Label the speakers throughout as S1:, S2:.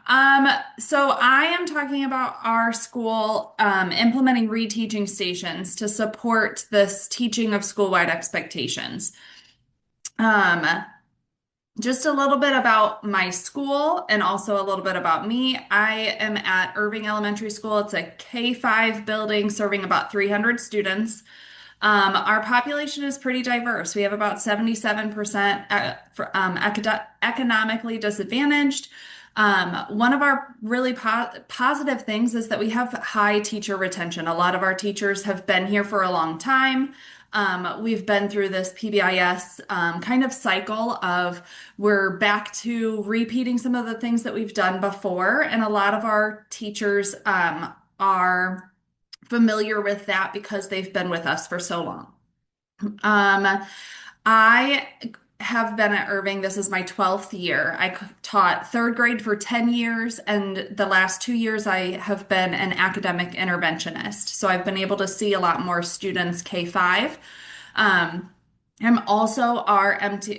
S1: Um, so I am talking about our school implementing reteaching stations to support this teaching of school-wide expectations. Um, just a little bit about my school and also a little bit about me. I am at Irving Elementary School. It's a K-5 building serving about 300 students. Our population is pretty diverse. We have about 77% economically disadvantaged. One of our really positive things is that we have high teacher retention. A lot of our teachers have been here for a long time. We've been through this PBIS kind of cycle of we're back to repeating some of the things that we've done before, and a lot of our teachers are familiar with that because they've been with us for so long. Um, I have been at Irving. This is my 12th year. Taught third grade for 10 years, and the last 2 years I have been an academic interventionist. So I've been able to see a lot more students K-5. Um, I'm also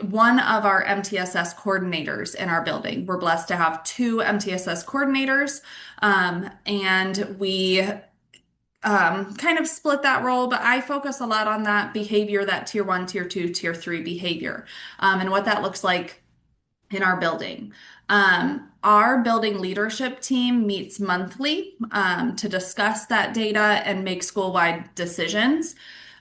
S1: one of our MTSS coordinators in our building. We're blessed to have two MTSS coordinators, and we kind of split that role, but I focus a lot on that behavior, that tier one, tier two, tier three behavior, and what that looks like in our building. Our building leadership team meets monthly to discuss that data and make school-wide decisions.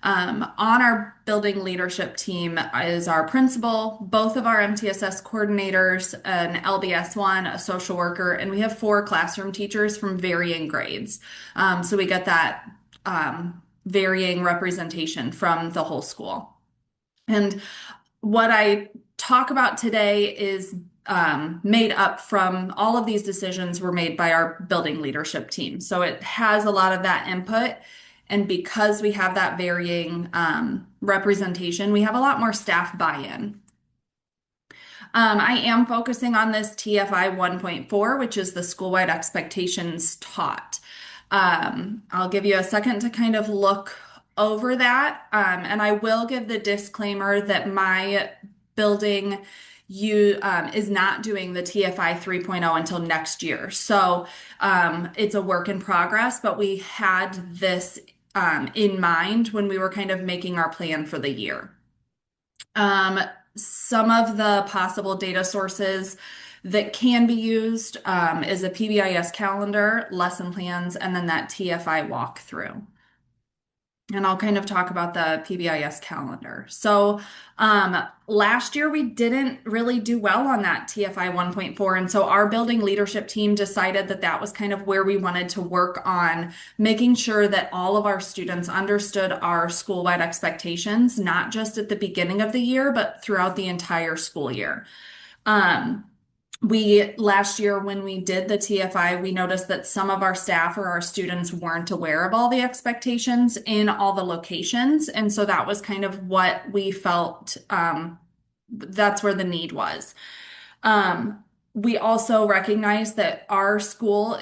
S1: On our building leadership team is our principal, both of our MTSS coordinators, an LBS1, a social worker, and we have four classroom teachers from varying grades. So we get that varying representation from the whole school. And what I talk about today is made up from all of these decisions were made by our building leadership team. So it has a lot of that input. And because we have that varying representation, we have a lot more staff buy-in. I am focusing on this TFI 1.4, which is the school-wide expectations taught. I'll give you a second to kind of look over that. And I will give the disclaimer that my building is not doing the TFI 3.0 until next year. So it's a work in progress, but we had this in mind when we were kind of making our plan for the year. Some of the possible data sources that can be used is a PBIS calendar, lesson plans, and then that TFI walkthrough. And I'll kind of talk about the PBIS calendar. So last year we didn't really do well on that TFI 1.4. And so our building leadership team decided that that was kind of where we wanted to work on making sure that all of our students understood our school-wide expectations, not just at the beginning of the year, but throughout the entire school year. Last year when we did the TFI, we noticed that some of our staff or our students weren't aware of all the expectations in all the locations. And so that was kind of what we felt, that's where the need was. We also recognize that our school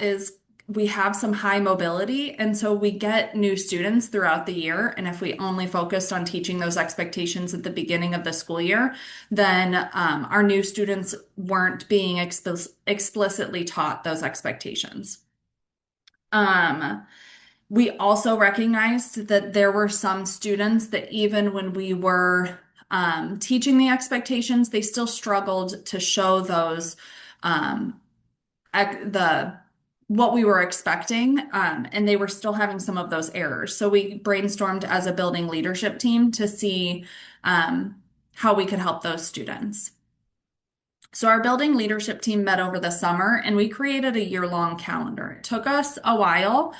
S1: we have some high mobility, and so we get new students throughout the year. And if we only focused on teaching those expectations at the beginning of the school year, then our new students weren't being explicitly taught those expectations. We also recognized that there were some students that even when we were teaching the expectations, they still struggled to show those what we were expecting, and they were still having some of those errors. So we brainstormed as a building leadership team to see how we could help those students. So our building leadership team met over the summer and we created a year-long calendar. It took us a while,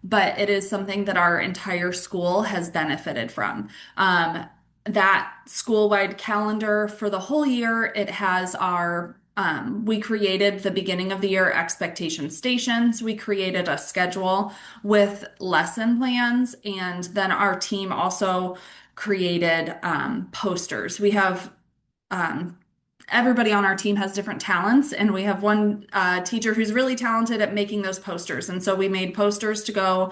S1: but it is something that our entire school has benefited from. That school-wide calendar for the whole year, it has we created the beginning of the year expectation stations. We created a schedule with lesson plans, and then our team also created posters. We have everybody on our team has different talents, and we have one teacher who's really talented at making those posters. And so we made posters to go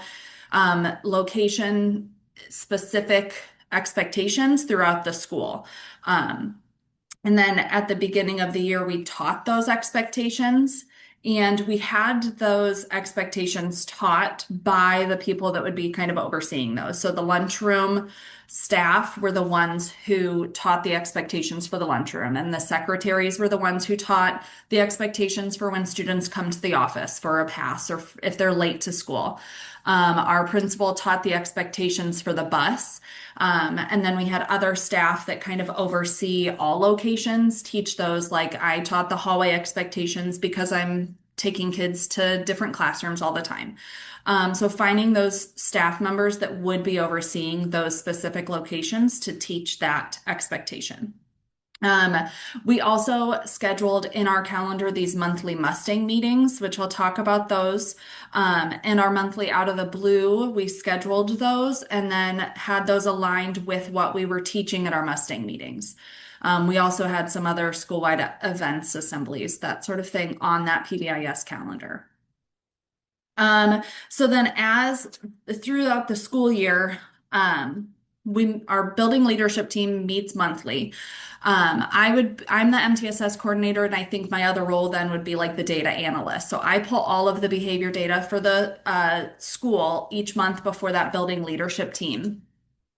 S1: location specific expectations throughout the school. And then at the beginning of the year, we taught those expectations. And we had those expectations taught by the people that would be kind of overseeing those. So the lunchroom staff were the ones who taught the expectations for the lunchroom, and the secretaries were the ones who taught the expectations for when students come to the office for a pass or if they're late to school. Our principal taught the expectations for the bus. And then we had other staff that kind of oversee all locations, teach those. Like I taught the hallway expectations because I'm taking kids to different classrooms all the time. So finding those staff members that would be overseeing those specific locations to teach that expectation. Um, we also scheduled in our calendar these monthly Mustang meetings, which we'll talk about those. And our monthly Out of the Blue, we scheduled those and then had those aligned with what we were teaching at our Mustang meetings. We also had some other school-wide events, assemblies, that sort of thing on that PBIS calendar. So then as throughout the school year, our building leadership team meets monthly. I'm the MTSS coordinator, and I think my other role then would be like the data analyst. So I pull all of the behavior data for the school each month before that building leadership team.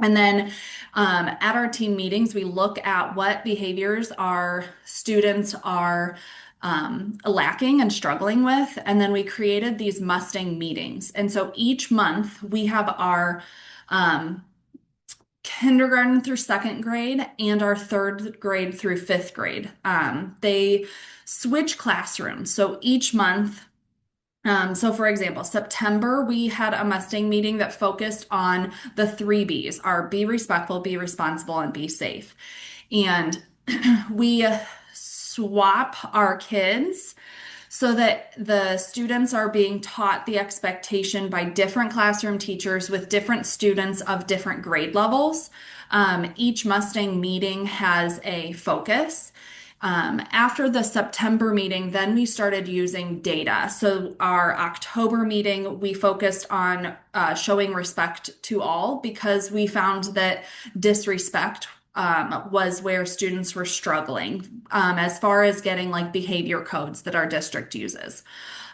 S1: And then at our team meetings, we look at what behaviors our students are lacking and struggling with. And then we created these Mustang meetings. And so each month we have our kindergarten through second grade and our third grade through fifth grade. They switch classrooms. So each month, so for example, September, we had a Mustang meeting that focused on the three B's, our be respectful, be responsible, and be safe. And we swap our kids so that the students are being taught the expectation by different classroom teachers with different students of different grade levels. Each Mustang meeting has a focus. After the September meeting, then we started using data. So our October meeting, we focused on showing respect to all because we found that disrespect was where students were struggling as far as getting like behavior codes that our district uses.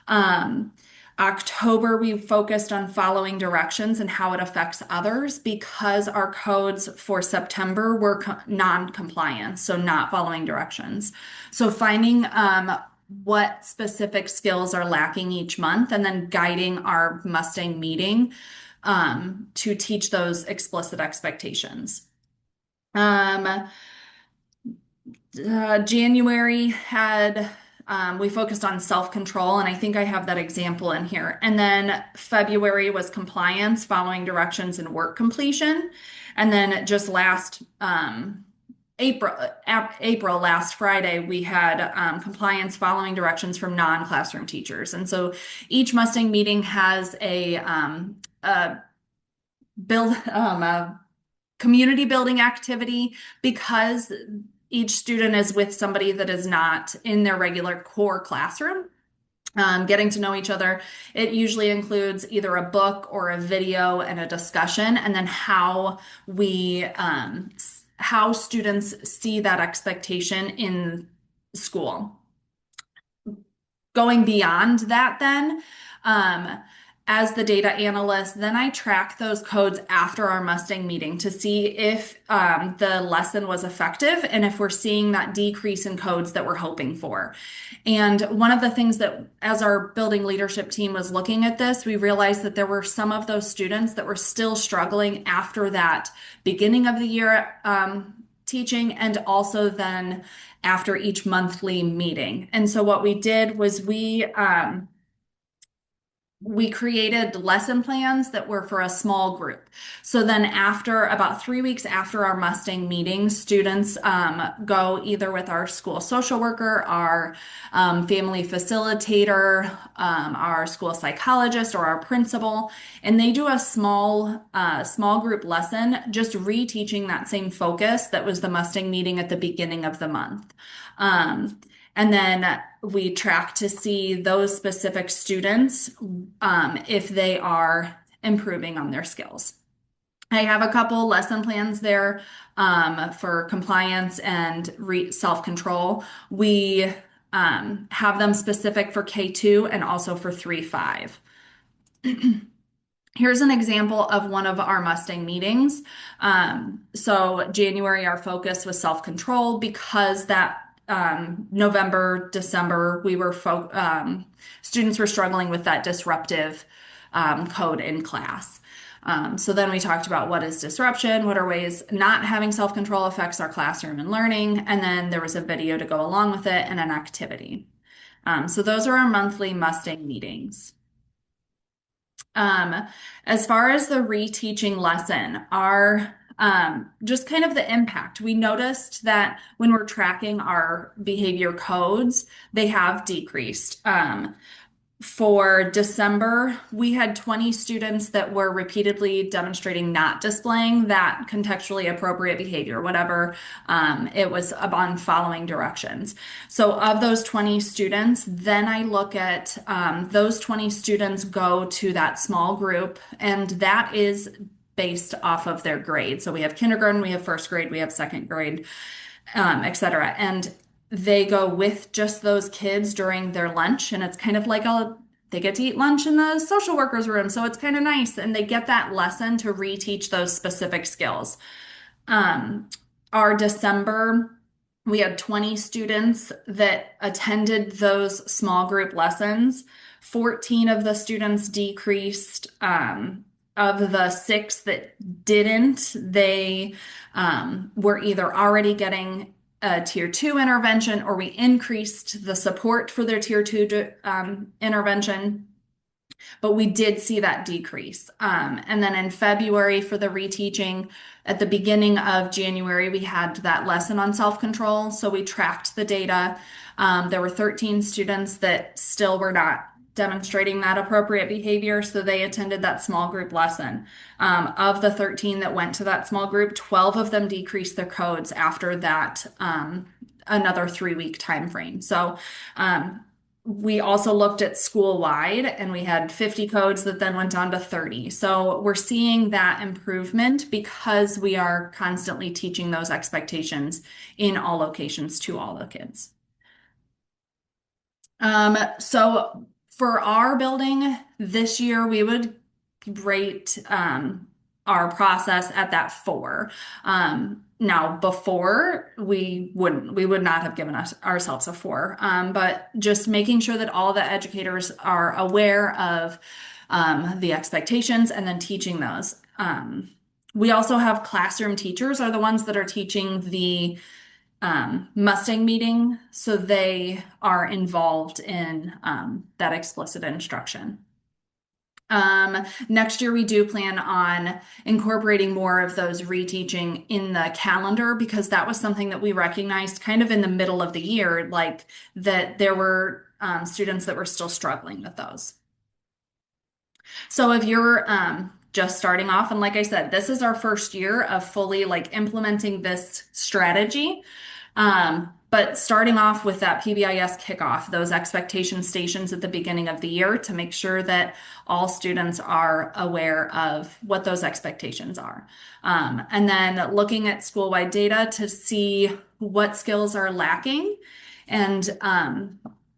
S1: Um, October, we focused on following directions and how it affects others because our codes for September were non-compliant, so not following directions. So finding what specific skills are lacking each month and then guiding our Mustang meeting to teach those explicit expectations. Um, January had we focused on self-control, and I think I have that example in here. And then February was compliance, following directions, and work completion. And then just last April last Friday, we had compliance, following directions from non-classroom teachers. And so each Mustang meeting has a build a community building activity because each student is with somebody that is not in their regular core classroom. Getting to know each other. It usually includes either a book or a video and a discussion, and then how students see that expectation in school. Going beyond that, then, as the data analyst, then I track those codes after our Mustang meeting to see if the lesson was effective and if we're seeing that decrease in codes that we're hoping for. And one of the things that, as our building leadership team was looking at this, we realized that there were some of those students that were still struggling after that beginning of the year teaching and also then after each monthly meeting. And so what we did was we created lesson plans that were for a small group. So then after about 3 weeks after our Mustang meeting, students go either with our school social worker, our family facilitator, our school psychologist, or our principal, and they do a small group lesson, just reteaching that same focus that was the Mustang meeting at the beginning of the month. And then we track to see those specific students if they are improving on their skills. I have a couple lesson plans there for compliance and self-control. We have them specific for K2 and also for 3-5. Here's an example of one of our Mustang meetings. So January, our focus was self-control because that November, December, students were struggling with that disruptive code in class. So then we talked about what is disruption, what are ways not having self-control affects our classroom and learning, and then there was a video to go along with it and an activity. So those are our monthly Mustang meetings. Um, as far as the reteaching lesson, our just kind of the impact, we noticed that when we're tracking our behavior codes, they have decreased. For December, we had 20 students that were repeatedly demonstrating not displaying that contextually appropriate behavior, whatever it was on following directions. So, of those 20 students, then I look at those 20 students go to that small group, and that is based off of their grade. So, we have kindergarten, we have first grade, we have second grade, etc. And they go with just those kids during their lunch, and it's kind of like they get to eat lunch in the social workers room, so it's kind of nice, and they get that lesson to reteach those specific skills. Um, our December, we had 20 students that attended those small group lessons. 14 of the students decreased. Of the six that didn't, they were either already getting a tier two intervention or we increased the support for their tier two intervention, but we did see that decrease. And then in February for the reteaching, at the beginning of January, we had that lesson on self-control. So we tracked the data. There were 13 students that still were not demonstrating that appropriate behavior, so they attended that small group lesson. Of the 13 that went to that small group, 12 of them decreased their codes after that another 3-week time frame. So we also looked at school-wide and we had 50 codes that then went down to 30. So we're seeing that improvement because we are constantly teaching those expectations in all locations to all the kids. So for our building this year, we would rate our process at that 4. Now, before we would not have given ourselves a 4. But just making sure that all the educators are aware of the expectations and then teaching those. We also have classroom teachers are the ones that are teaching the Mustang meeting, so they are involved in that explicit instruction. Next year, we do plan on incorporating more of those reteaching in the calendar because that was something that we recognized kind of in the middle of the year, like that there were students that were still struggling with those. So if you're just starting off, and like I said, this is our first year of fully like implementing this strategy. But starting off with that PBIS kickoff, those expectation stations at the beginning of the year to make sure that all students are aware of what those expectations are. And then looking at school-wide data to see what skills are lacking and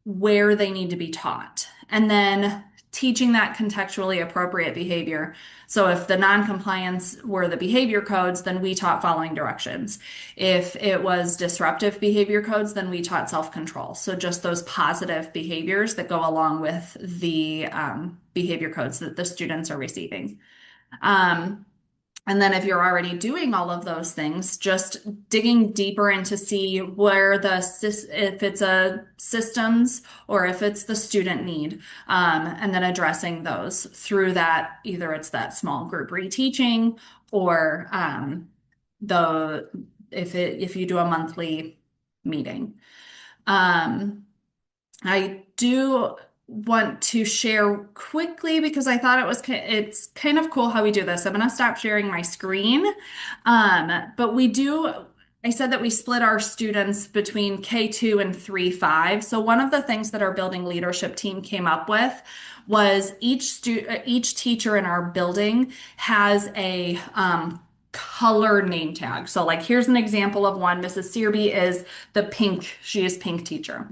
S1: where they need to be taught. And then teaching that contextually appropriate behavior. So if the non-compliance were the behavior codes, then we taught following directions. If it was disruptive behavior codes, then we taught self-control. So just those positive behaviors that go along with the behavior codes that the students are receiving. And then if you're already doing all of those things, just digging deeper into see where if it's a systems or if it's the student need, and then addressing those through that, either it's that small group reteaching or if you do a monthly meeting. I do want to share quickly because I thought it's kind of cool how we do this. I'm going to stop sharing my screen. But we do I said that we split our students between K2 and 3-5. So one of the things that our building leadership team came up with was each teacher in our building has a color name tag. So like here's an example of one. Mrs. Searby is the pink. She is pink teacher.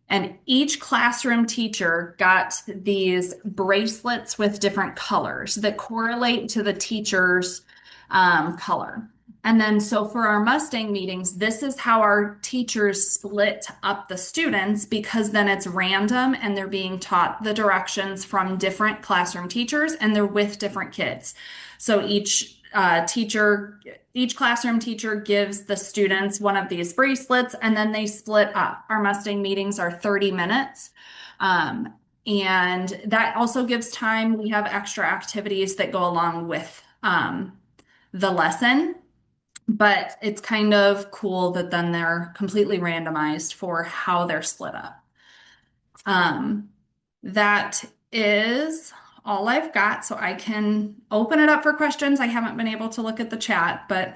S1: And each classroom teacher got these bracelets with different colors that correlate to the teacher's color. And then, so for our Mustang meetings, this is how our teachers split up the students because then it's random and they're being taught the directions from different classroom teachers and they're with different kids. So each classroom teacher gives the students one of these bracelets and then they split up. Our Mustang meetings are 30 minutes. Um, and that also gives time. We have extra activities that go along with the lesson, but it's kind of cool that then they're completely randomized for how they're split up. Um, that is all I've got, so I can open it up for questions. I haven't been able to look at the chat, but